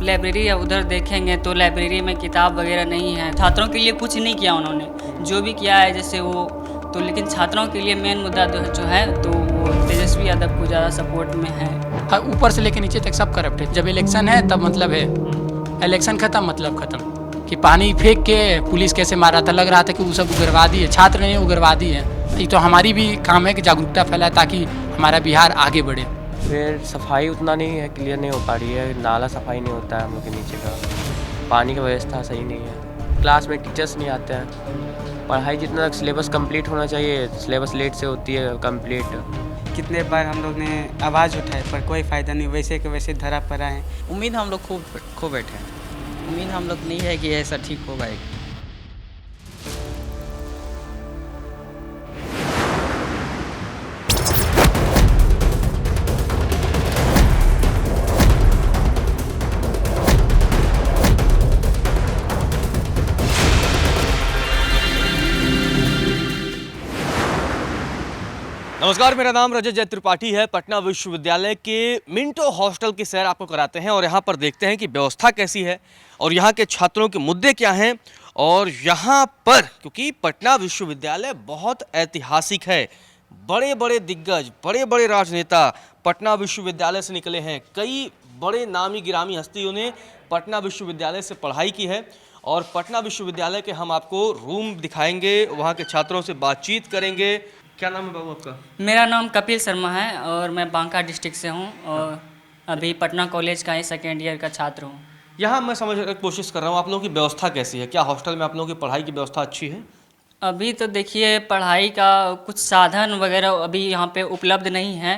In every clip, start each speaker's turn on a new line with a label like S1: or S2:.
S1: Library उधर देखेंगे तो लाइब्रेरी में किताब वगैरह नहीं है। छात्रों के लिए कुछ नहीं किया उन्होंने, जो भी किया है जैसे वो तो, लेकिन छात्रों के लिए मेन मुद्दा जो है तो वो तेजस्वी यादव को ज़्यादा सपोर्ट में है।
S2: ऊपर से लेकर नीचे तक सब करप्ट है। जब इलेक्शन है तब मतलब है, इलेक्शन खत्म मतलब खत्म। कि पानी फेंक के पुलिस कैसे मारा था, लग रहा था कि वो सब उग्रवादी है, छात्र नहीं उग्रवादी है। ये तो हमारी भी काम है कि जागरूकता फैलाए ताकि हमारा बिहार आगे बढ़े।
S3: फिर सफाई उतना नहीं है, क्लियर नहीं हो पा रही है, नाला सफाई नहीं होता है हम लोग के नीचे का, पानी की व्यवस्था सही नहीं है, क्लास में टीचर्स नहीं आते हैं, पढ़ाई जितना सिलेबस कंप्लीट होना चाहिए सिलेबस लेट से होती है कंप्लीट।
S4: कितने बार हम लोग ने आवाज़ उठाई पर कोई फ़ायदा नहीं, वैसे के वैसे धरा पड़ा है।
S5: उम्मीद हम लोग खूब खो बैठे हैं, उम्मीद हम लोग नहीं है कि ऐसा ठीक हो पाएगा।
S6: नमस्कार, मेरा नाम रजत जय त्रिपाठी है। पटना विश्वविद्यालय के मिंटो हॉस्टल की सैर आपको कराते हैं और यहाँ पर देखते हैं कि व्यवस्था कैसी है और यहाँ के छात्रों के मुद्दे क्या हैं। और यहाँ पर क्योंकि पटना विश्वविद्यालय बहुत ऐतिहासिक है, बड़े बड़े दिग्गज, बड़े बड़े राजनेता पटना विश्वविद्यालय से निकले हैं। कई बड़े नामी गिरामी हस्तियों ने पटना विश्वविद्यालय से पढ़ाई की है और पटना विश्वविद्यालय के हम आपको रूम दिखाएंगे, वहाँ के छात्रों से बातचीत करेंगे। क्या नाम है बाबू आपका?
S1: मेरा नाम कपिल शर्मा है और मैं बांका डिस्ट्रिक्ट से हूँ और अभी पटना कॉलेज का ही सेकेंड ईयर का छात्र हूँ।
S6: यहाँ मैं समझने की कोशिश कर रहा हूँ, आप लोगों की व्यवस्था कैसी है? क्या हॉस्टल में आप लोगों की पढ़ाई की व्यवस्था अच्छी है?
S1: अभी तो देखिए पढ़ाई का कुछ साधन वगैरह अभी यहाँ पे उपलब्ध नहीं है।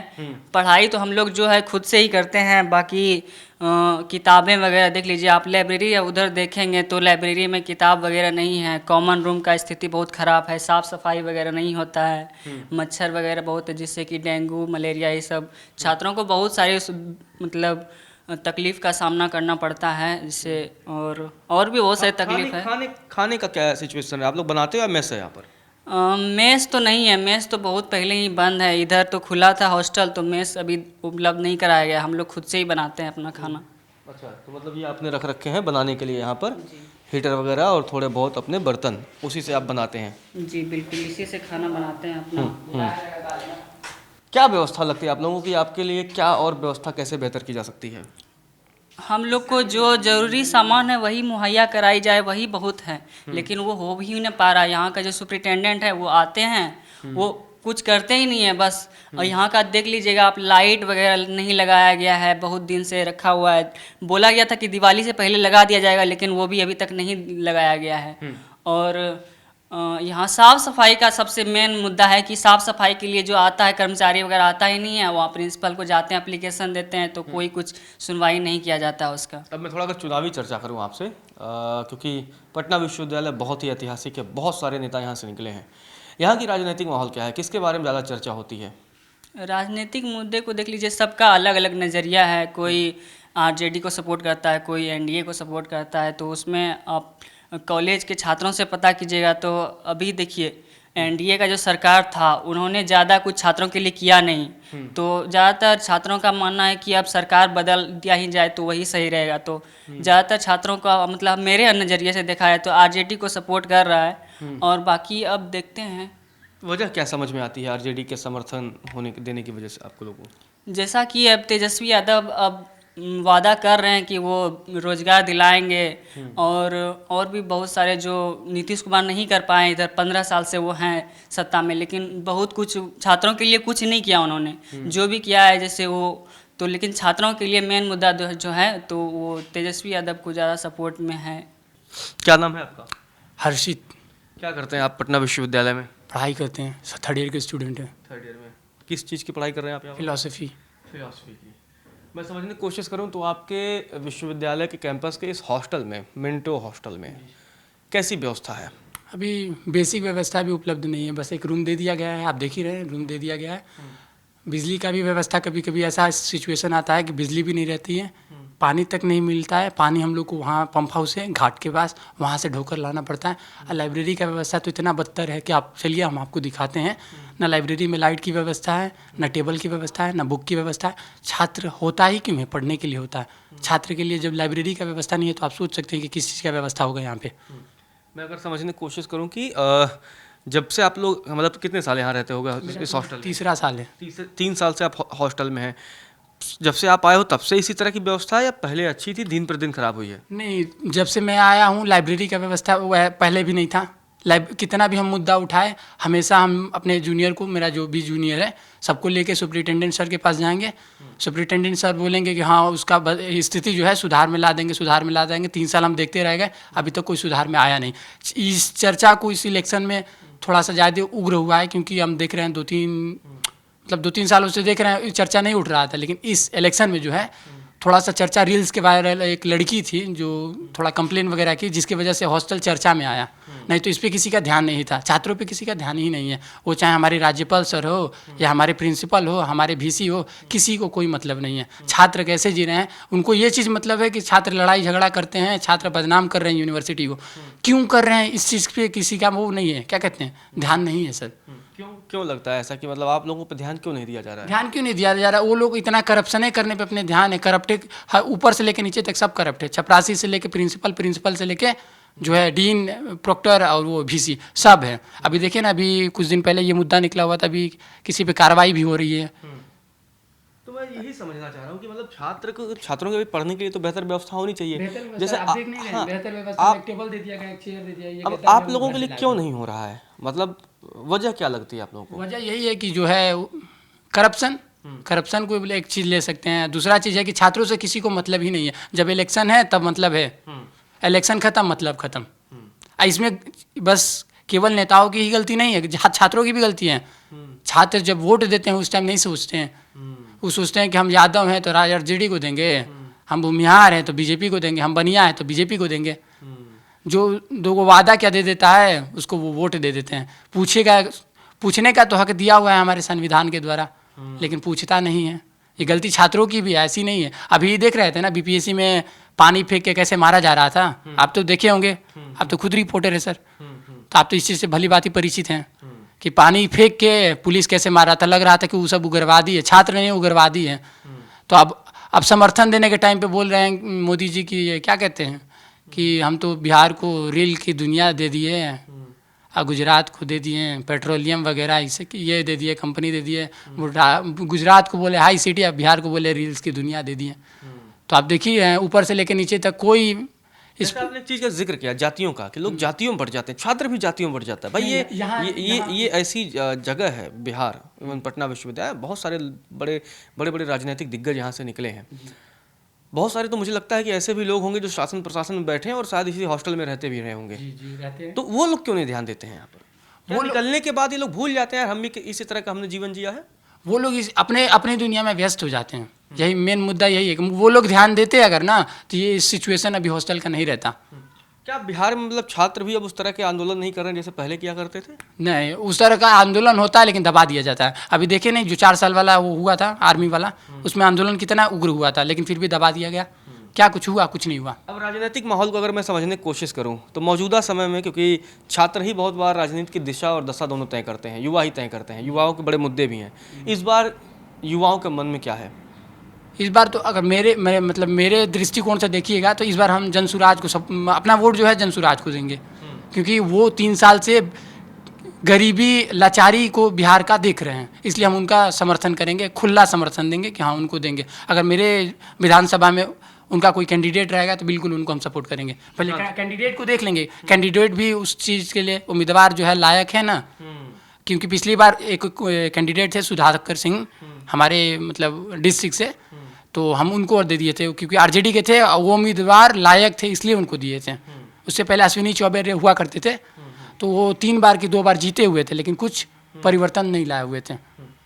S1: पढ़ाई तो हम लोग जो है खुद से ही करते हैं, बाकी किताबें वगैरह देख लीजिए आप, लाइब्रेरी उधर देखेंगे तो लाइब्रेरी में किताब वगैरह नहीं है। कॉमन रूम का स्थिति बहुत ख़राब है, साफ़ सफाई वगैरह नहीं होता है, मच्छर वगैरह बहुत है जिससे कि डेंगू मलेरिया ये सब छात्रों को बहुत सारे मतलब तकलीफ़ का सामना करना पड़ता है जिससे, और भी बहुत सारी तकलीफ है।
S6: खाने का क्या सिचुएशन है? आप लोग बनाते हो या मेस है यहाँ पर?
S1: मेस तो नहीं है, मेस तो बहुत पहले ही बंद है। इधर तो खुला था हॉस्टल, तो मेस अभी उपलब्ध नहीं कराया गया, हम लोग खुद से ही बनाते हैं अपना खाना।
S6: अच्छा, तो मतलब ये आपने रख रखे हैं बनाने के लिए यहाँ पर हीटर वगैरह और थोड़े बहुत अपने बर्तन, उसी से आप बनाते हैं?
S1: जी बिल्कुल, इसी से खाना बनाते हैं अपना।
S6: क्या व्यवस्था लगती है आप लोगों की? आपके लिए क्या और व्यवस्था कैसे बेहतर की जा सकती है?
S1: हम लोग को जो ज़रूरी सामान है वही मुहैया कराई जाए वही बहुत है, लेकिन वो हो भी नहीं पा रहा। यहाँ का जो सुपरिटेंडेंट है वो आते हैं, वो कुछ करते ही नहीं है बस। और यहाँ का देख लीजिएगा आप, लाइट वगैरह नहीं लगाया गया है, बहुत दिन से रखा हुआ है। बोला गया था कि दिवाली से पहले लगा दिया जाएगा, लेकिन वो भी अभी तक नहीं लगाया गया है। और यहाँ साफ़ सफाई का सबसे मेन मुद्दा है कि साफ़ सफाई के लिए जो आता है कर्मचारी वगैरह आता ही नहीं है। वहाँ प्रिंसिपल को जाते हैं, एप्लीकेशन देते हैं, तो कोई कुछ सुनवाई नहीं किया जाता है उसका।
S6: अब मैं थोड़ा अगर चुनावी चर्चा करूँ आपसे, क्योंकि पटना विश्वविद्यालय बहुत ही ऐतिहासिक है, बहुत सारे नेता यहाँ से निकले हैं। यहाँ की राजनीतिक माहौल क्या है? किसके बारे में ज़्यादा चर्चा होती है?
S1: राजनीतिक मुद्दे को देख लीजिए, सबका अलग अलग नज़रिया है। कोई आरजेडी को सपोर्ट करता है, कोई एनडीए को सपोर्ट करता है। तो उसमें आप कॉलेज के छात्रों से पता कीजिएगा तो अभी देखिए एनडीए का जो सरकार था उन्होंने ज़्यादा कुछ छात्रों के लिए किया नहीं। तो ज़्यादातर छात्रों का मानना है कि अब सरकार बदल दिया ही जाए तो वही सही रहेगा। तो ज़्यादातर छात्रों का मतलब मेरे नज़रिए से देखा है तो आरजेडी को सपोर्ट कर रहा है। और बाकी अब देखते हैं।
S6: वजह क्या समझ में आती है आरजेडी के समर्थन देने की वजह से आपको लोगों को?
S1: जैसा कि अब तेजस्वी यादव अब वादा कर रहे हैं कि वो रोज़गार दिलाएंगे, और भी बहुत सारे जो नीतीश कुमार नहीं कर पाए, इधर 15 साल से वो हैं सत्ता में, लेकिन बहुत कुछ छात्रों के लिए कुछ नहीं किया उन्होंने। जो भी किया है जैसे वो तो, लेकिन छात्रों के लिए मेन मुद्दा जो है तो वो तेजस्वी यादव को ज़्यादा सपोर्ट में है।
S6: क्या नाम है आपका?
S2: हर्षित।
S6: क्या करते हैं आप पटना विश्वविद्यालय में?
S2: पढ़ाई करते हैं, थर्ड ईयर के स्टूडेंट हैं।
S6: थर्ड ईयर में किस चीज़ की पढ़ाई कर रहे हैं आप यहाँ?
S2: फिलॉसफी।
S6: फिलॉसफी की। मैं समझने की कोशिश करूं तो आपके विश्वविद्यालय के कैंपस के इस हॉस्टल में, मिंटो हॉस्टल में कैसी व्यवस्था है?
S2: अभी बेसिक व्यवस्था भी उपलब्ध नहीं है, बस एक रूम दे दिया गया है, आप देख ही रहे हैं, रूम दे दिया गया है। बिजली का भी व्यवस्था, कभी कभी ऐसा सिचुएशन आता है कि बिजली भी नहीं रहती है, पानी तक नहीं मिलता है। पानी हम लोग को वहाँ पंप हाउस है घाट के पास, वहाँ से ढोकर लाना पड़ता है। और लाइब्रेरी का व्यवस्था तो इतना बदतर है कि आप चलिए हम आपको दिखाते हैं। ना लाइब्रेरी में लाइट की व्यवस्था है, ना टेबल की व्यवस्था है, ना बुक की व्यवस्था है। छात्र होता ही क्यों है? पढ़ने के लिए होता है। छात्र के लिए जब लाइब्रेरी का व्यवस्था नहीं है तो आप सोच सकते हैं कि किस चीज़ का व्यवस्था होगा यहाँ पे।
S6: मैं अगर समझने की कोशिश करूं कि जब से आप लोग मतलब कितने साल यहाँ रहते होगा इस हॉस्टल में?
S2: तीसरा साल है।
S6: 3 साल से आप हॉस्टल में हैं। जब से आप आए हो तब से इसी तरह की व्यवस्था है या पहले अच्छी थी, दिन पर दिन खराब हुई है?
S2: नहीं, जब से मैं आया हूँ लाइब्रेरी का व्यवस्था वह पहले भी नहीं था। कितना भी हम मुद्दा उठाए, हमेशा हम अपने जूनियर को, मेरा जो भी जूनियर है, सबको लेके सुपरिटेंडेंट सर के पास जाएंगे। सुपरिटेंडेंट सर बोलेंगे कि हाँ उसका स्थिति जो है सुधार में ला देंगे, सुधार में ला देंगे। 3 साल हम देखते रह गए, अभी तक कोई सुधार में आया नहीं। इस चर्चा को इस इलेक्शन में थोड़ा सा ज़्यादा उग्र हुआ है, क्योंकि हम देख रहे हैं 2-3 सालों से देख रहे हैं चर्चा नहीं उठ रहा था, लेकिन इस इलेक्शन में जो है थोड़ा सा चर्चा रील्स के वायरल एक लड़की थी जो थोड़ा कंप्लेन वगैरह की, जिसकी वजह से हॉस्टल चर्चा में आया। नहीं तो इस पर किसी का ध्यान नहीं था, छात्रों पे किसी का ध्यान ही नहीं है। वो चाहे हमारे राज्यपाल सर हो या हमारे प्रिंसिपल हो, हमारे वीसी हो, किसी को कोई मतलब नहीं है। छात्र कैसे जी रहे हैं उनको ये चीज़ मतलब है कि छात्र लड़ाई झगड़ा करते हैं, छात्र बदनाम कर रहे हैं यूनिवर्सिटी को। क्यों कर रहे हैं इस चीज़ पे किसी का वो नहीं है, क्या कहते हैं, ध्यान नहीं है सर।
S6: क्यों लगता है ऐसा कि मतलब आप लोगों पर ध्यान क्यों नहीं दिया जा रहा है?
S2: ध्यान क्यों नहीं दिया जा रहा? वो लोग इतना करप्शन करने पे अपने ध्यान है। करप्टेड ऊपर से लेके नीचे तक सब करप्ट है। चपरासी से लेके प्रिंसिपल से लेके जो है डीन, प्रोक्टर और वो वीसी सब है। अभी देखिए ना, अभी कुछ दिन पहले ये मुद्दा निकला हुआ था, अभी किसी पे कार्रवाई भी हो रही है।
S6: तो मैं यही समझना चाह रहा हूँ कि मतलब छात्रों के भी पढ़ने के लिए तो बेहतर व्यवस्था होनी चाहिए। जैसे
S2: बेहतर व्यवस्था, टेबल दे दिया गया, चेयर दे दिया, ये
S6: अब
S2: कहता है
S6: आप लोगों के लिए क्यों नहीं हो रहा है? मतलब वजह क्या लगती है आप लोगों को?
S2: वजह यही है कि जो है करप्शन को एक चीज़ ले सकते हैं। दूसरा चीज़ है कि छात्रों से किसी को मतलब ही नहीं है। जब इलेक्शन है तब मतलब है, इलेक्शन खत्म मतलब खत्म। इसमें बस केवल नेताओं की ही गलती नहीं है, छात्रों की भी गलती है। छात्र जब वोट देते हैं उस टाइम नहीं सोचते हैं। वो सोचते हैं कि हम यादव हैं तो आरजेडी को देंगे, हम भूमिहार हैं तो बीजेपी को देंगे, हम बनिया हैं तो बीजेपी को देंगे। जो 2 वादा क्या दे देता है उसको वो वोट दे देते हैं। पूछने का तो हक दिया हुआ है हमारे संविधान के द्वारा, लेकिन पूछता नहीं है। ये गलती छात्रों की भी है, ऐसी नहीं है। अभी देख रहे थे ना बीपीएससी में पानी फेंक के कैसे मारा जा रहा था, आप तो देखे होंगे, आप तो खुद रिपोर्टर है सर, तो आप तो इस चीज़ से भली भांति परिचित हैं कि पानी फेंक के पुलिस कैसे मार रहा था। लग रहा था कि वो सब उग्रवादी है, छात्र नहीं उग्रवादी है। तो अब समर्थन देने के टाइम पे बोल रहे हैं मोदी जी की, क्या कहते हैं कि हम तो बिहार को रेल की दुनिया दे दिए और गुजरात को दे दिए पेट्रोलियम वगैरह, इसे ये दे दिए, कंपनी दे दिए। गुजरात को बोले हाई सिटी, अब बिहार को बोले रील्स की दुनिया दे दिए। तो आप देखिए ऊपर से लेकर नीचे तक कोई
S6: इस आपने एक चीज़ का जिक्र किया जातियों का, कि लोग जातियों में बढ़ जाते हैं, छात्र भी जातियों में बढ़ जाता है। भाई ये ऐसी जगह है बिहार, एवं पटना विश्वविद्यालय, बहुत सारे बड़े राजनीतिक दिग्गज यहाँ से निकले हैं। बहुत सारे तो मुझे लगता है कि ऐसे भी लोग होंगे जो शासन प्रशासन में बैठे हैं और शायद इसी हॉस्टल में रहते भी रहे होंगे।
S2: जी रहते हैं।
S6: तो वो लोग क्यों नहीं ध्यान देते हैं यहाँ पर? वो निकलने के बाद ये लोग भूल जाते हैं हम भी इसी तरह का हमने जीवन जिया है।
S2: वो लोग अपने दुनिया में व्यस्त हो जाते हैं। यही मेन मुद्दा यही है कि वो लोग ध्यान देते अगर ना तो ये सिचुएशन अभी हॉस्टल का नहीं रहता।
S6: क्या बिहार में मतलब छात्र भी अब उस तरह के आंदोलन नहीं कर रहे हैं जैसे पहले किया करते थे?
S2: नहीं, उस तरह का आंदोलन होता है लेकिन दबा दिया जाता है। अभी देखे नहीं जो 4 साल वाला वो हुआ था आर्मी वाला, उसमें आंदोलन कितना उग्र हुआ था, लेकिन फिर भी दबा दिया गया। क्या कुछ हुआ? कुछ नहीं हुआ।
S6: अब राजनीतिक माहौल को अगर मैं समझने की कोशिश करूं तो मौजूदा समय में, क्योंकि छात्र ही बहुत बार राजनीति की दिशा और दशा दोनों तय करते हैं, युवा ही तय करते हैं, युवाओं के बड़े मुद्दे भी हैं। इस बार युवाओं के मन में क्या है?
S2: इस बार तो अगर मेरे दृष्टिकोण से देखिएगा तो इस बार हम जनसुराज को अपना वोट जो है जनसुराज को देंगे, क्योंकि वो 3 साल से गरीबी लाचारी को बिहार का देख रहे हैं, इसलिए हम उनका समर्थन करेंगे, खुला समर्थन देंगे कि हाँ उनको देंगे। अगर मेरे विधानसभा में उनका कोई कैंडिडेट रहेगा तो बिल्कुल उनको हम सपोर्ट करेंगे। पहले कैंडिडेट को देख लेंगे, कैंडिडेट भी उस चीज़ के लिए उम्मीदवार जो है लायक है ना। क्योंकि पिछली बार एक कैंडिडेट थे सुधाकर सिंह हमारे डिस्ट्रिक्ट से, तो हम उनको दे दिए थे क्योंकि आरजेडी के थे, वो उम्मीदवार लायक थे इसलिए उनको दिए थे। उससे पहले अश्विनी चौबे हुआ करते थे, तो वो 3 बार की 2 बार जीते हुए थे, लेकिन कुछ परिवर्तन नहीं लाए हुए थे।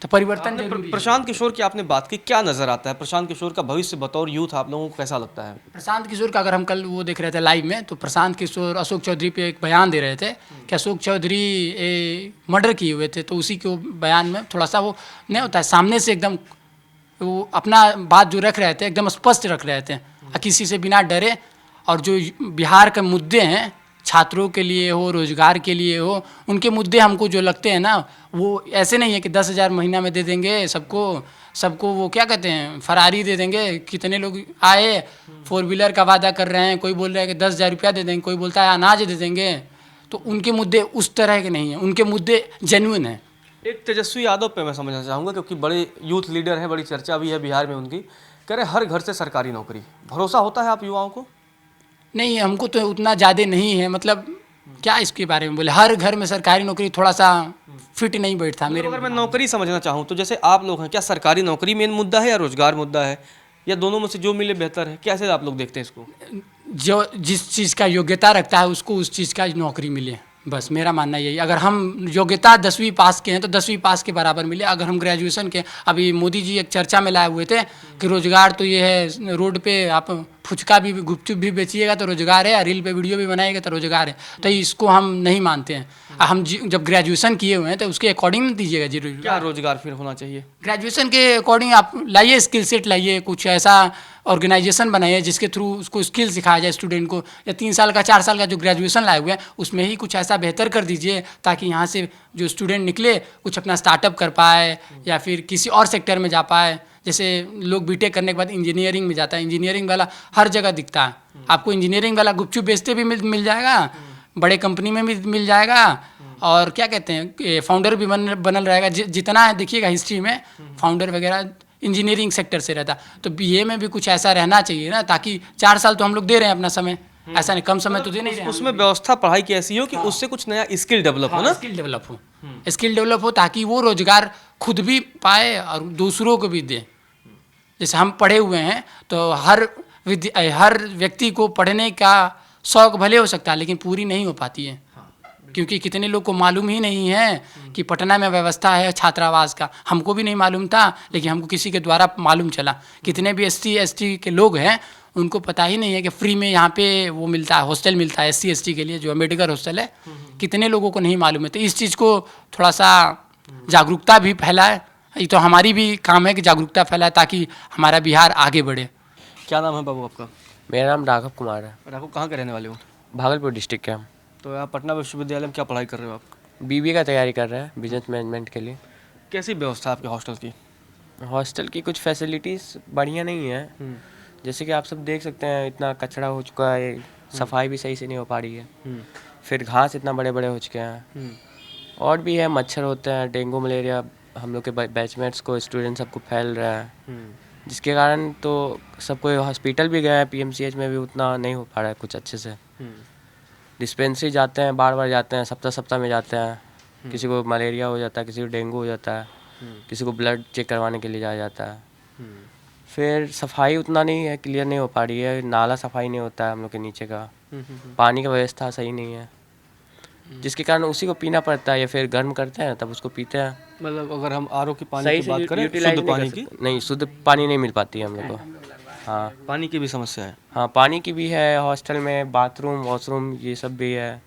S2: तो परिवर्तन
S6: प्रशांत किशोर की आपने बात की, क्या नजर आता है प्रशांत किशोर का भविष्य बतौर यूथ आप लोगों को कैसा लगता है?
S2: प्रशांत किशोर का अगर हम कल वो देख रहे थे लाइव में, तो प्रशांत किशोर अशोक चौधरी पे एक बयान दे रहे थे कि अशोक चौधरी मर्डर किए हुए थे, तो उसी के बयान में थोड़ा सा वो नहीं होता है, सामने से एकदम वो अपना बात जो रख रहे थे एकदम स्पष्ट रख रहे थे। किसी से बिना डरे, और जो बिहार के मुद्दे हैं छात्रों के लिए हो, रोजगार के लिए हो, उनके मुद्दे हमको जो लगते हैं ना, वो ऐसे नहीं है कि 10,000 महीना में दे देंगे सबको वो क्या कहते हैं फरारी दे देंगे। कितने लोग आए 4 व्हीलर का वादा कर रहे हैं, कोई बोल रहा है कि 10,000 रुपया दे देंगे, कोई बोलता है अनाज दे देंगे। तो उनके मुद्दे उस तरह के नहीं हैं, उनके मुद्दे जेन्युइन हैं।
S6: एक तेजस्वी यादव पे मैं समझना चाहूँगा, क्योंकि बड़े यूथ लीडर हैं, बड़ी चर्चा भी है बिहार में उनकी। कह रहे हर घर से सरकारी नौकरी, भरोसा होता है आप युवाओं को?
S2: नहीं, हमको तो उतना ज़्यादा नहीं है, मतलब क्या इसके बारे में बोले, हर घर में सरकारी नौकरी थोड़ा सा फिट नहीं बैठता मेरे।
S6: अगर मैं नौकरी समझना चाहूँ तो जैसे आप लोग हैं, क्या सरकारी नौकरी मेन मुद्दा है या रोजगार मुद्दा है, या दोनों में से जो मिले बेहतर है? कैसे आप लोग देखते हैं इसको?
S2: जो जिस चीज़ का योग्यता रखता है उसको उस चीज़ का नौकरी मिले, बस मेरा मानना यही। अगर हम योग्यता 10वीं पास के हैं तो 10वीं पास के बराबर मिले। अगर हम ग्रेजुएशन के, अभी मोदी जी एक चर्चा में लाए हुए थे कि रोजगार तो ये है, रोड पे आप फुचका भी गुपचुप भी बेचिएगा तो रोजगार है, रील पे वीडियो भी बनाएगा तो रोजगार है। तो इसको हम नहीं मानते हैं। हम जब ग्रेजुएशन किए हुए हैं तो उसके अकॉर्डिंग दीजिएगा जी।
S6: क्या रोजगार फिर होना चाहिए?
S2: ग्रेजुएशन के अकॉर्डिंग आप लाइए, स्किल सेट लाइए, कुछ ऐसा ऑर्गेनाइजेशन बनाइए जिसके थ्रू उसको स्किल सिखाया जाए स्टूडेंट को। या 3 साल का 4 साल का जो ग्रेजुएशन लाए हुए हैं उसमें ही कुछ ऐसा बेहतर कर दीजिए ताकि यहाँ से जो स्टूडेंट निकले कुछ अपना स्टार्टअप कर पाए या फिर किसी और सेक्टर में जा पाए। जैसे लोग बीटेक करने के बाद इंजीनियरिंग में जाता है, इंजीनियरिंग वाला हर जगह दिखता है आपको। इंजीनियरिंग वाला गुपचुप बेचते भी मिल जाएगा, बड़े कंपनी में भी मिल जाएगा, और क्या कहते हैं फाउंडर भी बनल रहेगा। जितना है देखिएगा हिस्ट्री में फाउंडर वगैरह इंजीनियरिंग सेक्टर से रहता। तो बीए में भी कुछ ऐसा रहना चाहिए ना, ताकि 4 साल तो हम लोग दे रहे हैं अपना समय, ऐसा नहीं कम समय तो दे नहीं रहे हैं।
S6: उसमें व्यवस्था पढ़ाई की ऐसी हो कि उससे कुछ नया स्किल डेवलप हो ना,
S2: स्किल डेवलप हो ताकि वो रोजगार खुद भी पाए और दूसरों को भी दे। जैसे हम पढ़े हुए हैं तो हर व्यक्ति को पढ़ने का शौक भले हो सकता है लेकिन पूरी नहीं हो पाती है, क्योंकि कितने लोग को मालूम ही नहीं है कि पटना में व्यवस्था है छात्रावास का। हमको भी नहीं मालूम था, लेकिन हमको किसी के द्वारा मालूम चला। कितने भी SC/ST के लोग हैं उनको पता ही नहीं है कि फ्री में यहाँ पे वो मिलता है, हॉस्टल मिलता है SC/ST के लिए, जो अम्बेडकर हॉस्टल है। कितने लोगों को नहीं मालूम है। तो इस चीज़ को थोड़ा सा जागरूकता भी फैलाए। ये तो हमारी भी काम है कि जागरूकता फैलाए ताकि हमारा बिहार आगे बढ़े।
S6: क्या नाम है बाबू आपका?
S3: मेरा नाम राघव कुमार है।
S6: राघव, कहाँ के रहने वाले हो?
S3: भागलपुर डिस्ट्रिक्ट के हम।
S6: तो आप पटना विश्वविद्यालय में क्या पढ़ाई कर रहे हो आप?
S3: BBA का तैयारी कर रहे हैं बिजनेस मैनेजमेंट के लिए।
S6: कैसी व्यवस्था है आपके हॉस्टल की?
S3: हॉस्टल की कुछ फैसिलिटीज़ बढ़िया नहीं है। जैसे कि आप सब देख सकते हैं, इतना कचरा हो चुका है, सफाई भी सही से नहीं हो पा रही है, फिर घास इतना बड़े बड़े हो चुके हैं, और भी है मच्छर होते हैं, डेंगू मलेरिया हम लोग के बैचमेट्स को, स्टूडेंट सबको फैल रहा है, जिसके कारण तो सबको हॉस्पिटल भी गए हैं, PMCH में भी उतना नहीं हो पा रहा है कुछ अच्छे से। डिस्पेंसरी जाते हैं, बार बार जाते हैं, सप्ताह में जाते हैं। किसी को मलेरिया हो जाता है, किसी को डेंगू हो जाता है, किसी को ब्लड चेक करवाने के लिए जाया जाता है। फिर सफाई उतना नहीं है, क्लियर नहीं हो पा रही है, नाला सफाई नहीं होता है हम लोग के नीचे का, पानी का व्यवस्था सही नहीं है, जिसके कारण उसी को पीना पड़ता है या फिर गर्म करते हैं तब उसको पीते हैं।
S6: मतलब अगर हम RO की पानी
S3: सही
S6: की
S3: से
S6: बात करें,
S3: यूटिलाइज
S6: शुद्ध पानी की,
S3: नहीं, शुद्ध पानी नहीं मिल पाती है हम लोग को। हाँ,
S6: पानी की भी समस्या है।
S3: हाँ, पानी की भी है हॉस्टल में, बाथरूम वॉशरूम ये सब भी है,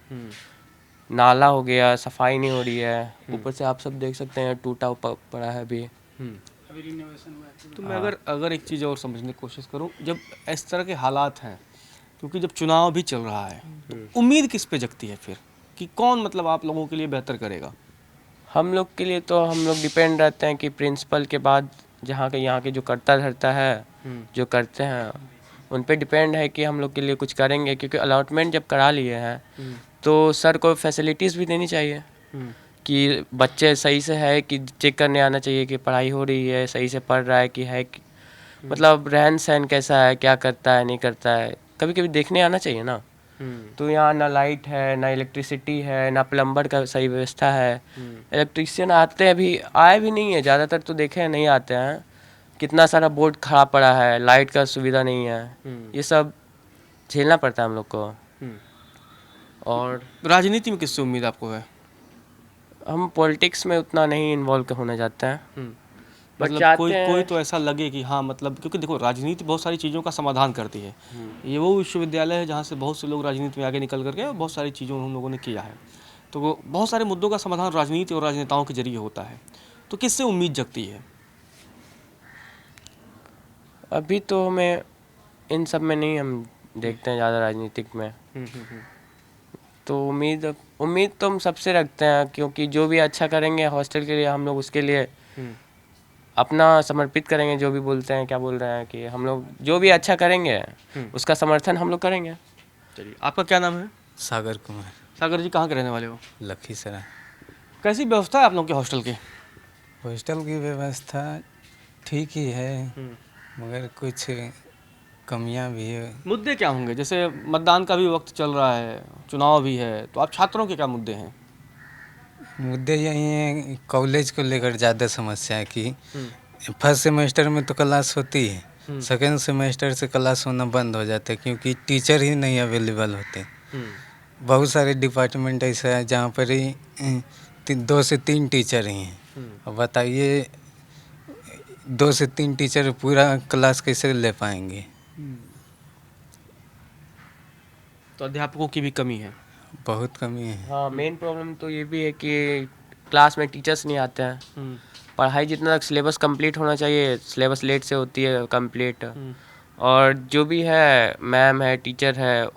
S3: नाला हो गया, सफाई नहीं हो रही है, ऊपर से आप सब देख सकते हैं टूटा पड़ा है अभी।
S6: तो मैं अगर एक चीज़ और समझने की कोशिश करूं, जब इस तरह के हालात हैं, क्योंकि जब चुनाव भी चल रहा है, तो उम्मीद किस पे जगती है फिर कि कौन मतलब आप लोगों के लिए बेहतर करेगा?
S3: हम लोग के लिए तो हम लोग डिपेंड रहते हैं कि प्रिंसिपल के बाद यहाँ के जो करता धरता है, जो करते हैं उन पे डिपेंड है कि हम लोग के लिए कुछ करेंगे, क्योंकि अलॉटमेंट जब करा लिए हैं तो सर को फैसिलिटीज़ भी देनी चाहिए कि बच्चे सही से है कि चेक करने आना चाहिए कि पढ़ाई हो रही है, सही से पढ़ रहा है कि है कि मतलब रहन सहन कैसा है, क्या करता है नहीं करता है, कभी कभी देखने आना चाहिए ना। तो यहाँ ना लाइट है, ना इलेक्ट्रिसिटी है, ना प्लम्बर का सही व्यवस्था है। इलेक्ट्रिशियन आते हैं, अभी आए भी नहीं है, ज़्यादातर तो देखे हैं नहीं आते हैं। कितना सारा बोर्ड खराब पड़ा है, लाइट का सुविधा नहीं है, ये सब झेलना पड़ता है हम लोग को। और
S6: राजनीति में किससे उम्मीद आपको है?
S3: हम पॉलिटिक्स में उतना नहीं इन्वॉल्व होना चाहते हैं, बट
S6: मतलब कोई तो ऐसा लगे कि हाँ, मतलब क्योंकि देखो राजनीति बहुत सारी चीज़ों का समाधान करती है। ये वो विश्वविद्यालय है जहाँ से बहुत से लोग राजनीति में आगे निकल करके बहुत सारी चीज़ों उन लोगों ने किया है। तो वो बहुत सारे मुद्दों का समाधान राजनीति और राजनेताओं के जरिए होता है। तो किससे उम्मीद जगती है?
S3: अभी तो हमें इन सब में नहीं हम देखते हैं ज़्यादा राजनीतिक में। तो उम्मीद तो हम सबसे रखते हैं, क्योंकि जो भी अच्छा करेंगे हॉस्टल के लिए हम लोग उसके लिए अपना समर्पित करेंगे। जो भी बोलते हैं, क्या बोल रहे हैं कि हम लोग जो भी अच्छा करेंगे उसका समर्थन हम लोग करेंगे।
S6: चलिए, आपका क्या नाम है?
S7: सागर कुमार,
S6: सागर जी, कहाँ के रहने वाले हो?
S7: लखीसराय।
S6: कैसी व्यवस्था है आप लोग के हॉस्टल की?
S7: हॉस्टल की व्यवस्था ठीक ही है, मगर कुछ कमियां भी है।
S6: मुद्दे क्या होंगे? जैसे मतदान का भी वक्त चल रहा है, चुनाव भी है, तो आप छात्रों के क्या मुद्दे हैं?
S7: मुद्दे यही हैं, कॉलेज को लेकर ज़्यादा समस्या है कि फर्स्ट सेमेस्टर में तो क्लास होती है, सेकेंड सेमेस्टर से क्लास होना बंद हो जाता है क्योंकि टीचर ही नहीं अवेलेबल होते। बहुत सारे डिपार्टमेंट ऐसा है जहाँ पर ही 2 से 3 टीचर ही हैं। अब बताइए 2 से 3 टीचर पूरा क्लास कैसे ले पाएंगे?
S6: तो अध्यापकों की भी कमी है।
S7: बहुत कमी है।
S3: हाँ, मेन प्रॉब्लम तो ये भी है कि क्लास में टीचर्स नहीं आते हैं। पढ़ाई जितना तक सिलेबस कंप्लीट होना चाहिए, सिलेबस लेट से होती है कंप्लीट। और जो भी है मैम है, टीचर है,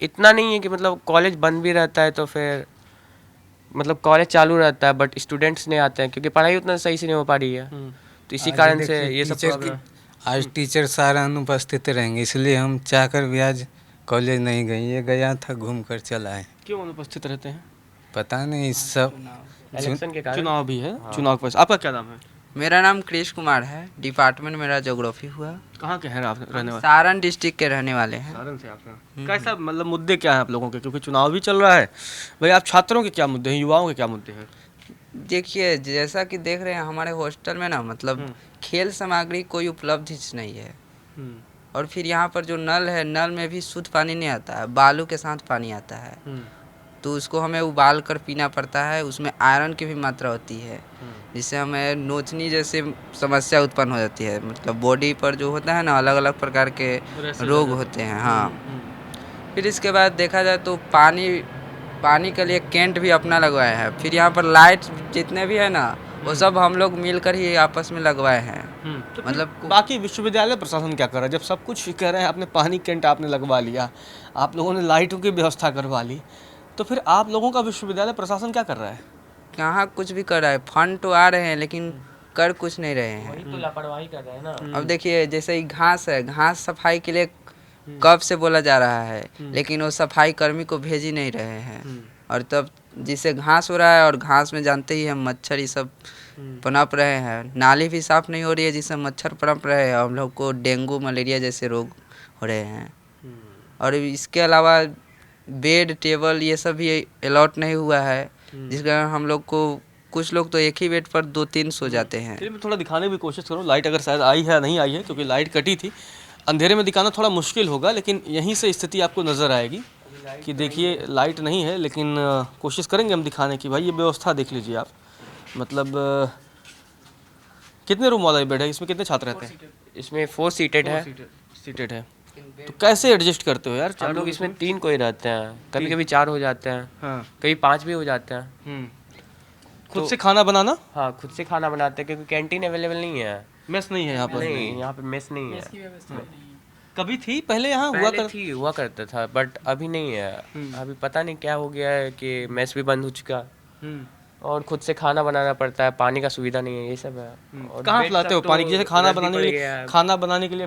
S3: इतना नहीं है कि मतलब कॉलेज बंद भी रहता है तो फिर मतलब कॉलेज चालू रहता है बट स्टूडेंट्स नहीं आते हैं क्योंकि पढ़ाई उतना सही से नहीं हो पा रही है। तो इसी कारण से ये सब प्रॉब्लम।
S7: आज टीचर सारा अनुपस्थित रहेंगे, इसलिए हम चाहकर भी आज कॉलेज नहीं गए। ये गया था घूम कर चला है।
S6: क्यों अनुपस्थित रहते हैं?
S7: पता नहीं, सब
S3: इलेक्शन के कारण।
S6: चुनाव भी है। चुनाव पर आपका क्या नाम है?
S5: मेरा नाम कृष कुमार है, डिपार्टमेंट मेरा ज्योग्राफी हुआ।
S6: कहाँ के हैं आप रहने वाले?
S5: सारण डिस्ट्रिक्ट के रहने वाले हैं।
S6: सारण से आप हैं। कैसा मतलब मुद्दे क्या हैं आप लोगों के? क्योंकि चुनाव भी चल रहा है भाई, आप छात्रों के क्या मुद्दे हैं, युवाओं के क्या मुद्दे हैं?
S5: देखिए, जैसा कि देख रहे हैं हमारे हॉस्टल में ना मतलब खेल सामग्री कोई उपलब्ध नहीं है। और फिर यहाँ पर जो नल है, नल में भी शुद्ध पानी नहीं आता है, बालू के साथ पानी आता है। तो उसको हमें उबाल कर पीना पड़ता है। उसमें आयरन की भी मात्रा होती है, जिससे हमें नोचनी जैसे समस्या उत्पन्न हो जाती है। मतलब बॉडी पर जो होता है ना, अलग अलग प्रकार के रोग होते हैं। हाँ, फिर इसके बाद देखा जाए तो पानी के लिए कैंट भी अपना लगवाए हैं। फिर यहाँ पर लाइट जितने भी है ना, वो सब हम लोग मिलकर ही आपस में लगवाए हैं।
S6: तो
S5: मतलब
S6: बाकी विश्वविद्यालय प्रशासन क्या कर रहा है? जब सब कुछ कह रहे हैं, आपने पानी कैंट आपने लगवा लिया, आप लोगों ने लाइटों की व्यवस्था करवा ली, तो फिर आप लोगों का विश्वविद्यालय प्रशासन क्या कर रहा है?
S5: कहाँ कुछ भी कर रहा है, फंड तो आ रहे हैं लेकिन कर कुछ नहीं रहे हैं।
S3: तो लापरवाही कर रहे हैं ना।
S5: अब देखिए, जैसे ही घास है, घास सफाई के लिए कब से बोला जा रहा है, लेकिन वो सफाई कर्मी को भेज ही नहीं रहे हैं। और तब जिससे घास हो रहा है, और घास में जानते ही हम मच्छर ये सब पनप रहे हैं। नाली भी साफ नहीं हो रही है, जिससे मच्छर पनप रहे हैं। हम लोग को डेंगू मलेरिया जैसे रोग हो रहे हैं। और इसके अलावा बेड टेबल ये सब भी अलॉट नहीं हुआ है, जिस कारण हम लोग को, कुछ लोग तो एक ही बेड पर 2-3 सो जाते हैं।
S6: फिर मैं थोड़ा दिखाने की कोशिश करूँ, लाइट अगर शायद आई है नहीं आई है, क्योंकि लाइट कटी थी। अंधेरे में दिखाना थोड़ा मुश्किल होगा, लेकिन यहीं से स्थिति आपको नज़र आएगी कि देखिए लाइट नहीं है, लेकिन कोशिश करेंगे हम दिखाने की। भाई ये व्यवस्था देख लीजिए आप, मतलब कितने रूम वाला बेड है? इसमें कितने छात्र रहते हैं?
S3: इसमें 4 सीटेड है।
S6: सीटेड है, तो कैसे एडजस्ट करते हो यार?
S3: हम लोग इसमें 3 कोई रहते हैं, कभी कभी 4 हो जाते हैं।
S6: हाँ।
S3: कभी 5 भी हो जाते हैं।
S6: खुद से खाना बनाना?
S3: हाँ, खुद से खाना बनाते हैं क्योंकि कैंटीन अवेलेबल नहीं है।
S6: मेस नहीं है यहाँ पर?
S3: नहीं, यहाँ पे मेस नहीं है।
S6: कभी थी पहले यहाँ
S3: हुआ करता था बट अभी नहीं है। अभी पता नहीं क्या हो गया है कि मेस भी बंद हो चुका। और खुद से खाना बनाना पड़ता है, पानी का सुविधा नहीं है, ये सब है। और
S6: कहाँ
S3: बेड
S6: लाते हो
S3: तक
S6: पानी?
S3: तो
S6: जैसे खाना
S3: नजदीक
S6: बनाने
S3: पड़
S6: के लिए,
S3: गया है।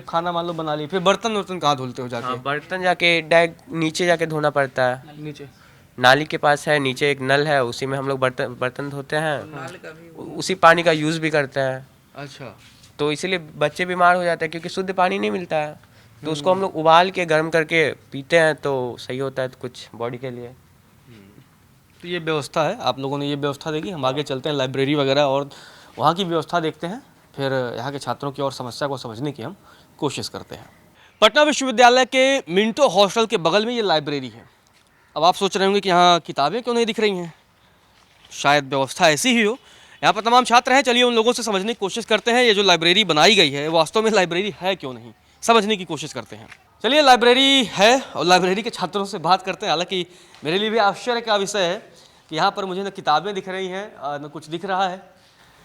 S6: खाना मान लो बना लिए, फिर बर्तन कहाँ धुलते हो जाके?
S3: हाँ, बर्तन जाके डायरेक्ट नीचे जाके धोना पड़ता है।
S6: नीचे
S3: नाली के पास है, नीचे एक नल है, उसी में हम लोग बर्तन धोते हैं। उसी पानी का यूज़ भी करते हैं।
S6: अच्छा।
S3: तो इसीलिए बच्चे बीमार हो जाते हैं क्योंकि शुद्ध पानी नहीं मिलता है। तो उसको हम लोग उबाल के गर्म करके पीते हैं तो सही होता है कुछ बॉडी के लिए।
S6: तो ये व्यवस्था है, आप लोगों ने ये व्यवस्था देखी। हम आगे चलते हैं लाइब्रेरी वगैरह और वहाँ की व्यवस्था देखते हैं, फिर यहाँ के छात्रों की और समस्या को समझने की हम कोशिश करते हैं। पटना विश्वविद्यालय के मिंटो हॉस्टल के बगल में ये लाइब्रेरी है। अब आप सोच रहे होंगे कि यहाँ किताबें क्यों नहीं दिख रही हैं? शायद व्यवस्था ऐसी ही हो। यहाँ पर तमाम छात्र हैं, चलिए उन लोगों से समझने की कोशिश करते हैं ये जो लाइब्रेरी बनाई गई है वास्तव में लाइब्रेरी है क्यों नहीं, समझने की कोशिश करते हैं। चलिए, लाइब्रेरी है और लाइब्रेरी के छात्रों से बात करते हैं। हालांकि मेरे लिए भी आश्चर्य का विषय है कि यहाँ पर मुझे न किताबें दिख रही हैं न कुछ दिख रहा है।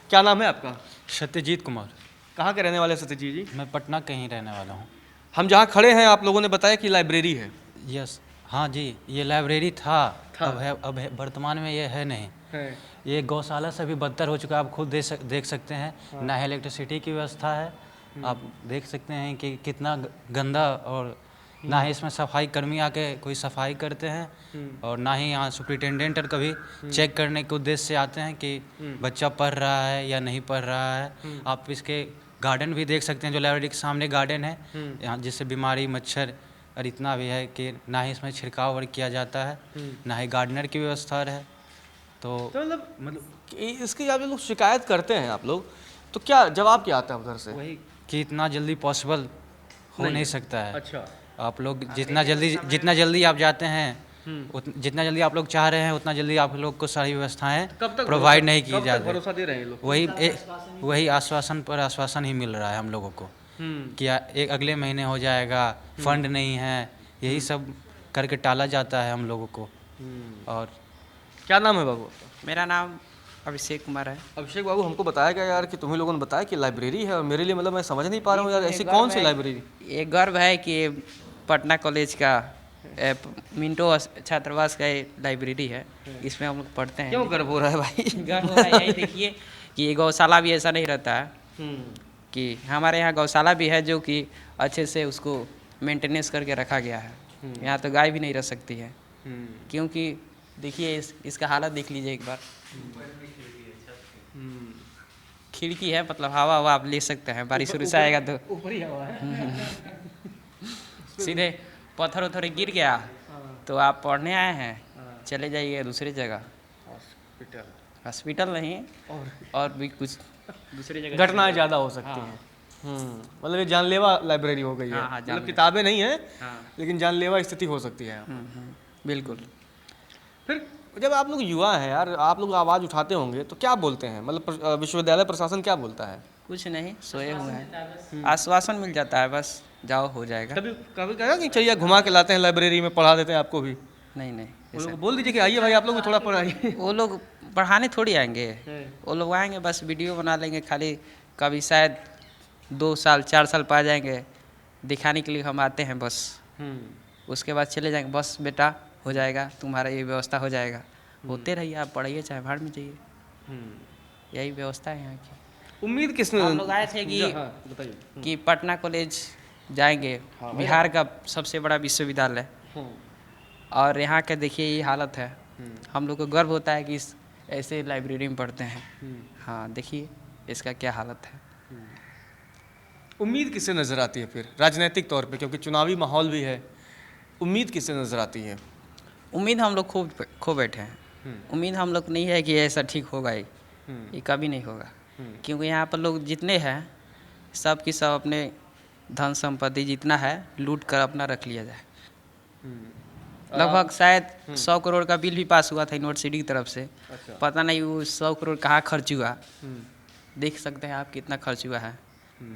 S6: क्या नाम है आपका?
S8: सत्यजीत कुमार।
S6: कहाँ के रहने वाले हैं सत्यजीत जी?
S8: मैं पटना के ही रहने वाला हूँ।
S6: हम जहाँ खड़े हैं आप लोगों ने बताया कि लाइब्रेरी है।
S8: यस, हाँ जी, ये लाइब्रेरी था। अब है, वर्तमान में ये है नहीं। ये गौशाला से भी बदतर हो चुका है। आप खुद देख सकते हैं। ना इलेक्ट्रिसिटी की व्यवस्था है। आप देख सकते हैं कि कितना गंदा, और ना ही इसमें सफाई कर्मी आके कोई सफाई करते हैं, और ना ही यहाँ सुपरिटेंडेंट कभी चेक करने के उद्देश्य से आते हैं कि बच्चा पढ़ रहा है या नहीं पढ़ रहा है। आप इसके गार्डन भी देख सकते हैं, जो लाइब्रेरी के सामने गार्डन है, यहाँ जिससे बीमारी, मच्छर और इतना भी है कि ना ही इसमें छिड़काव वर्क किया जाता है, ना ही गार्डनर की व्यवस्था है। तो
S6: मतलब इसकी आप लोग शिकायत करते हैं आप लोग, तो क्या जवाब क्या आता है उधर से?
S8: वही कि इतना जल्दी पॉसिबल हो नहीं सकता है।
S6: अच्छा।
S8: आप लोग जितना जल्दी आप जाते हैं, जितना जल्दी आप लोग चाह रहे हैं, उतना जल्दी आप लोग को सारी व्यवस्थाएं प्रोवाइड नहीं की जाती।
S6: भरोसा दे रहे हैं ये लोग?
S8: वही आश्वासन पर आश्वासन ही मिल रहा है हम लोगों को कि एक अगले महीने हो जाएगा, फंड नहीं है, यही सब करके टाला जाता है हम लोगों को। और
S6: क्या नाम है बाबू?
S5: मेरा नाम अभिषेक कुमार है।
S6: अभिषेक बाबू, हमको बताया गया यार कि तुम्ही लोगों ने बताया कि लाइब्रेरी है, और मेरे लिए मतलब मैं समझ नहीं पा रहा हूँ यार, ऐसी कौन सी लाइब्रेरी?
S5: ये गर्व है कि पटना कॉलेज का मिंटो छात्रावास का लाइब्रेरी है, इसमें हम लोग पढ़ते हैं।
S6: क्यों गर्व हो रहा है भाई?
S5: गर्व हो रहा है, यही देखिए कि ये गौशाला भी ऐसा नहीं रहता है कि हमारे यहाँ गौशाला भी है जो कि अच्छे से उसको मेंटेनेंस करके रखा गया है। यहाँ तो गाय भी नहीं रह सकती है, क्योंकि देखिए इसका हालत देख लीजिए एक बार। खिड़की है, मतलब हवा आप ले सकते हैं, बारिश उरिश आएगा तो ऊपर ही हवा है। सीधे पत्थर उथर गिर गया तो आप पढ़ने आए हैं, चले जाइए दूसरी जगह, हॉस्पिटल नहीं और भी कुछ दूसरी जगह
S6: घटनाएं ज़्यादा हो सकती हैं। मतलब ये जानलेवा लाइब्रेरी हो गई है।
S5: हाँ,
S6: मतलब किताबें नहीं है, लेकिन जानलेवा स्थिति हो सकती है।
S5: बिल्कुल।
S6: फिर जब आप लोग युवा हैं यार, आप लोग आवाज़ उठाते होंगे तो क्या बोलते हैं? मतलब विश्वविद्यालय प्रशासन क्या बोलता है?
S5: कुछ नहीं, सोए हुए हैं, आश्वासन मिल जाता है, बस जाओ हो जाएगा।
S6: कभी कभी कहा कि चलिए घुमा के लाते हैं लाइब्रेरी में, पढ़ा देते हैं आपको भी?
S5: नहीं
S6: वो लोग बोल दीजिए कि आइए भाई आप लोग भी थोड़ा पढ़ाइए।
S5: वो लोग पढ़ाने थोड़ी आएंगे, वो लोग आएंगे बस वीडियो बना लेंगे खाली, कभी शायद 2 साल 4 साल पा जाएंगे, दिखाने के लिए हम आते हैं बस। उसके बाद चले जाएंगे, बस बेटा हो जाएगा, तुम्हारा ये व्यवस्था हो जाएगा, होते रहिए, आप पढ़ाइए चाहे भाड़ में जाइए, यही व्यवस्था है यहाँ की।
S6: उम्मीद किसने?
S5: हम लोग आए थे कि पटना कॉलेज जाएंगे, बिहार का सबसे बड़ा विश्वविद्यालय, और यहाँ का देखिए ये हालत है। हम लोग को गर्व होता है कि इस ऐसे लाइब्रेरी में पढ़ते हैं। हाँ देखिए इसका क्या हालत है।
S6: उम्मीद किससे नज़र आती है फिर राजनीतिक तौर पे, क्योंकि चुनावी माहौल भी है, उम्मीद किससे नज़र आती है?
S5: उम्मीद हम लोग खूब खो बैठे हैं। उम्मीद हम लोग नहीं है कि ऐसा ठीक होगा, ये कभी नहीं होगा, क्योंकि यहाँ पर लोग जितने हैं सब की सब अपने धन संपत्ति जितना है लूट कर अपना रख लिया जाए। लगभग शायद 100 करोड़ का बिल भी पास हुआ था यूनिवर्सिटी की तरफ से। पता नहीं वो 100 करोड़ कहाँ खर्च हुआ। देख सकते हैं आप कितना खर्च हुआ है।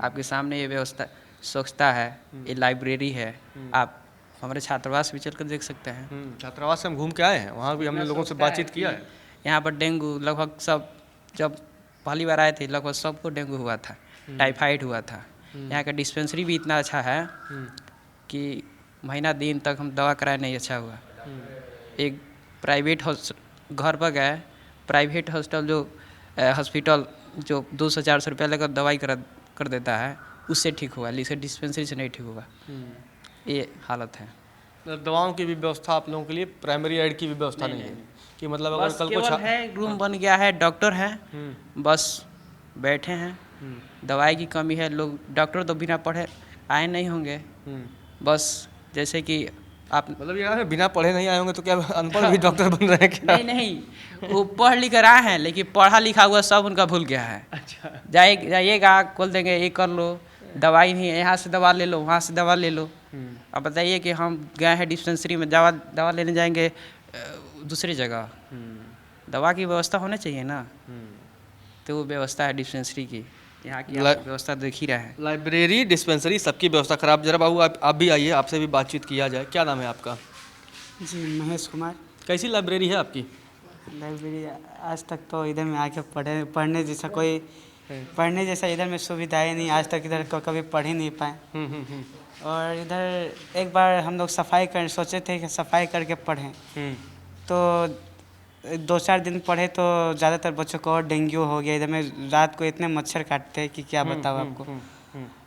S5: आपके सामने ये व्यवस्था स्वच्छता है, ये लाइब्रेरी है, आप हमारे छात्रावास भी चलकर देख सकते हैं।
S6: छात्रावास से हम घूम के आए हैं, वहाँ भी हमने लोगों से बातचीत किया है।
S5: यहाँ पर डेंगू लगभग सब, जब पहली बार आए थे लगभग सबको डेंगू हुआ था, टाइफाइड हुआ था। यहाँ का डिस्पेंसरी भी इतना अच्छा है कि महीना दिन तक हम दवा कराए नहीं अच्छा हुआ। एक प्राइवेट घर पर गए, प्राइवेट हॉस्पिटल जो 200-400 रुपया लेकर दवाई कर देता है, उससे ठीक हुआ, लेकिन डिस्पेंसरी से नहीं ठीक हुआ। ये हालत है।
S6: दवाओं की भी व्यवस्था आप लोगों के लिए, प्राइमरी एड की भी व्यवस्था नहीं है कि मतलब अगर
S5: बस
S6: कल
S5: केवल
S6: को
S5: है, रूम बन गया है, डॉक्टर हैं, बस बैठे हैं। दवाई की कमी है, लोग डॉक्टर तो बिना पढ़े आए नहीं होंगे। बस जैसे कि आप
S6: मतलब यार बिना पढ़े नहीं आए होंगे तो क्या अनपढ़ भी डॉक्टर बन रहे हैं क्या?
S5: नहीं, वो पढ़ लिख कर आए हैं, लेकिन पढ़ा लिखा हुआ सब उनका भूल गया है। अच्छा, जाइएगा खोल देंगे, ये कर लो, दवाई नहीं है, यहाँ से दवा ले लो, वहाँ से दवा ले लो। अब बताइए कि हम गए हैं डिस्पेंसरी में, दवा लेने जाएंगे दूसरी जगह, दवा की व्यवस्था होना चाहिए ना। तो वो व्यवस्था है डिस्पेंसरी की, यहाँ की व्यवस्था देख ही रहे हैं।
S6: लाइब्रेरी, डिस्पेंसरी, सबकी व्यवस्था खराब। जरा बाबू आप भी आइए, आपसे भी बातचीत किया जाए। क्या नाम है आपका?
S4: जी महेश कुमार।
S6: कैसी लाइब्रेरी है आपकी?
S4: लाइब्रेरी आज तक तो इधर में आके पढ़ने जैसा कोई इधर में सुविधाएं नहीं, आज तक इधर कभी पढ़ ही नहीं पाए। और इधर एक बार हम लोग सफाई कर सोचे थे कि सफाई करके पढ़ें, तो 2-4 दिन पढ़े तो ज़्यादातर बच्चों को और डेंगू हो गया। इधर में रात को इतने मच्छर काटते हैं कि क्या बताऊँ आपको।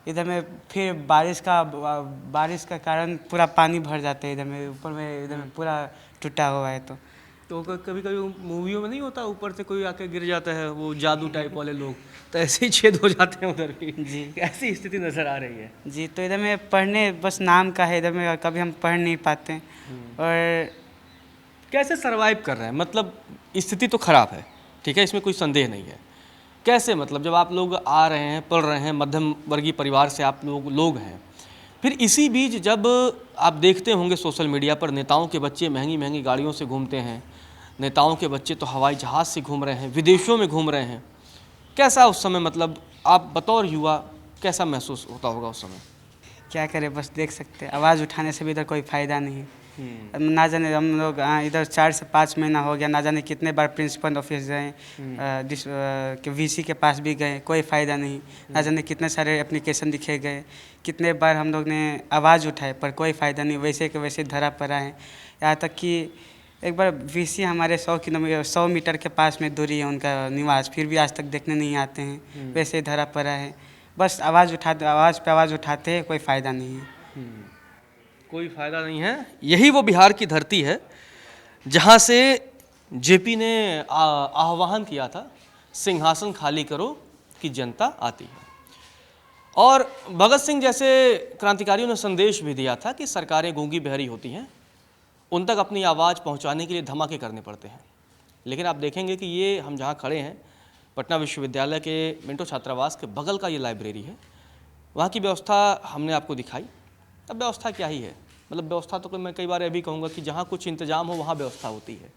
S4: इधर में फिर बारिश का कारण पूरा पानी भर जाता है इधर में, ऊपर में इधर में पूरा टूटा हुआ है।
S6: तो कभी कभी मूवियों में नहीं होता, ऊपर से कोई आके गिर जाता है, वो जादू टाइप वाले लोग, तो ऐसे ही छेद हो जाते हैं उधर भी
S4: जी।
S6: ऐसी स्थिति नज़र आ रही है
S4: जी। तो इधर में पढ़ने बस नाम का है, इधर में कभी हम पढ़ नहीं पाते हैं। और
S6: कैसे सरवाइव कर रहे हैं? मतलब स्थिति तो खराब है, ठीक है, इसमें कोई संदेह नहीं है। कैसे, मतलब जब आप लोग आ रहे हैं, पढ़ रहे हैं, मध्यम वर्गीय परिवार से आप लोग हैं, फिर इसी बीच जब आप देखते होंगे सोशल मीडिया पर नेताओं के बच्चे महंगी महंगी गाड़ियों से घूमते हैं, नेताओं के बच्चे तो हवाई जहाज़ से घूम रहे हैं, विदेशों में घूम रहे हैं, कैसा उस समय, मतलब आप बतौर युवा कैसा महसूस होता होगा उस समय?
S4: क्या करें, बस देख सकते हैं, आवाज़ उठाने से भी इधर कोई फ़ायदा नहीं। ना जाने हम लोग इधर 4 से 5 महीना हो गया, ना जाने कितने बार प्रिंसिपल ऑफिस गए, VC के पास भी गए, कोई फ़ायदा नहीं। ना जाने कितने सारे एप्लीकेशन लिखे गए, कितने बार हम लोग ने आवाज़ उठाए पर कोई फ़ायदा नहीं, वैसे के वैसे धरा पड़ा है। यहाँ तक कि एक बार VC हमारे 100 मीटर के पास में दूरी है उनका निवास, फिर भी आज तक देखने नहीं आते हैं, वैसे ही धरा पड़ा है। बस आवाज़ पे आवाज़ उठाते हैं, कोई फ़ायदा नहीं है।
S6: कोई फ़ायदा नहीं है। यही वो बिहार की धरती है जहाँ से JP ने आह्वान किया था, सिंहासन खाली करो कि जनता आती है। और भगत सिंह जैसे क्रांतिकारियों ने संदेश भी दिया था कि सरकारें गूंगी बहरी होती हैं, उन तक अपनी आवाज़ पहुंचाने के लिए धमाके करने पड़ते हैं। लेकिन आप देखेंगे कि ये हम जहाँ खड़े हैं, पटना विश्वविद्यालय के मिंटो छात्रावास के बगल का ये लाइब्रेरी है। वहाँ की व्यवस्था हमने आपको दिखाई। अब व्यवस्था क्या ही है, मतलब व्यवस्था तो मैं कई बार यह भी कहूँगा कि जहाँ कुछ इंतजाम हो वहाँ व्यवस्था होती है।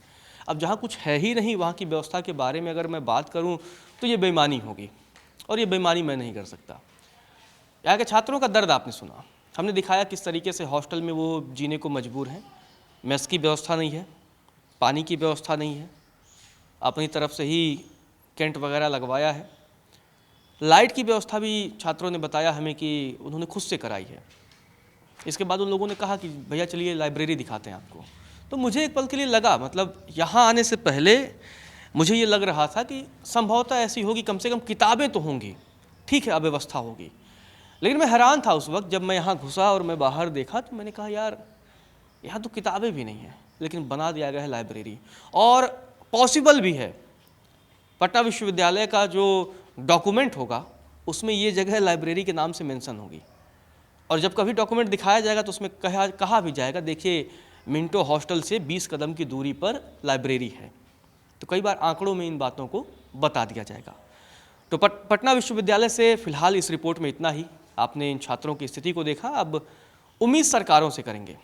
S6: अब जहाँ कुछ है ही नहीं, वहाँ की व्यवस्था के बारे में अगर मैं बात करूँ तो ये बेईमानी होगी, और ये बेईमानी मैं नहीं कर सकता। यहाँ के छात्रों का दर्द आपने सुना, हमने दिखाया किस तरीके से हॉस्टल में वो जीने को मजबूर हैं। मेस की व्यवस्था नहीं है, पानी की व्यवस्था नहीं है, अपनी तरफ से ही टेंट वगैरह लगवाया है। लाइट की व्यवस्था भी छात्रों ने बताया हमें कि उन्होंने खुद से कराई है। इसके बाद उन लोगों ने कहा कि भैया चलिए लाइब्रेरी दिखाते हैं आपको। तो मुझे एक पल के लिए लगा, मतलब यहाँ आने से पहले मुझे ये लग रहा था कि संभवतः ऐसी होगी, कम से कम किताबें तो होंगी, ठीक है, अव्यवस्था होगी। लेकिन मैं हैरान था उस वक्त जब मैं यहाँ घुसा और मैं बाहर देखा, तो मैंने कहा यार यहाँ तो किताबें भी नहीं हैं, लेकिन बना दिया गया है लाइब्रेरी। और पॉसिबल भी है, पटना विश्वविद्यालय का जो डॉक्यूमेंट होगा उसमें ये जगह लाइब्रेरी के नाम से मेंशन होगी, और जब कभी डॉक्यूमेंट दिखाया जाएगा तो उसमें कहा भी जाएगा देखिए मिंटो हॉस्टल से 20 कदम की दूरी पर लाइब्रेरी है। तो कई बार आंकड़ों में इन बातों को बता दिया जाएगा। तो पटना विश्वविद्यालय से फिलहाल इस रिपोर्ट में इतना ही। आपने इन छात्रों की स्थिति को देखा। अब उम्मीद सरकारों से करेंगे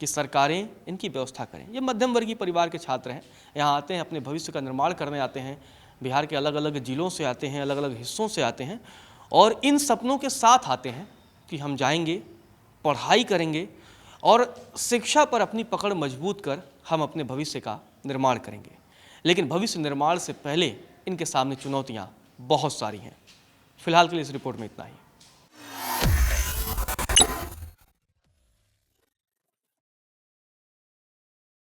S6: कि सरकारें इनकी व्यवस्था करें। ये मध्यम वर्गीय परिवार के छात्र हैं, यहाँ आते हैं, अपने भविष्य का निर्माण करने आते हैं, बिहार के अलग अलग जिलों से आते हैं, अलग अलग हिस्सों से आते हैं, और इन सपनों के साथ आते हैं कि हम जाएंगे, पढ़ाई करेंगे और शिक्षा पर अपनी पकड़ मजबूत कर हम अपने भविष्य का निर्माण करेंगे। लेकिन भविष्य निर्माण से पहले इनके सामने चुनौतियाँ बहुत सारी हैं। फिलहाल के लिए इस रिपोर्ट में इतना ही।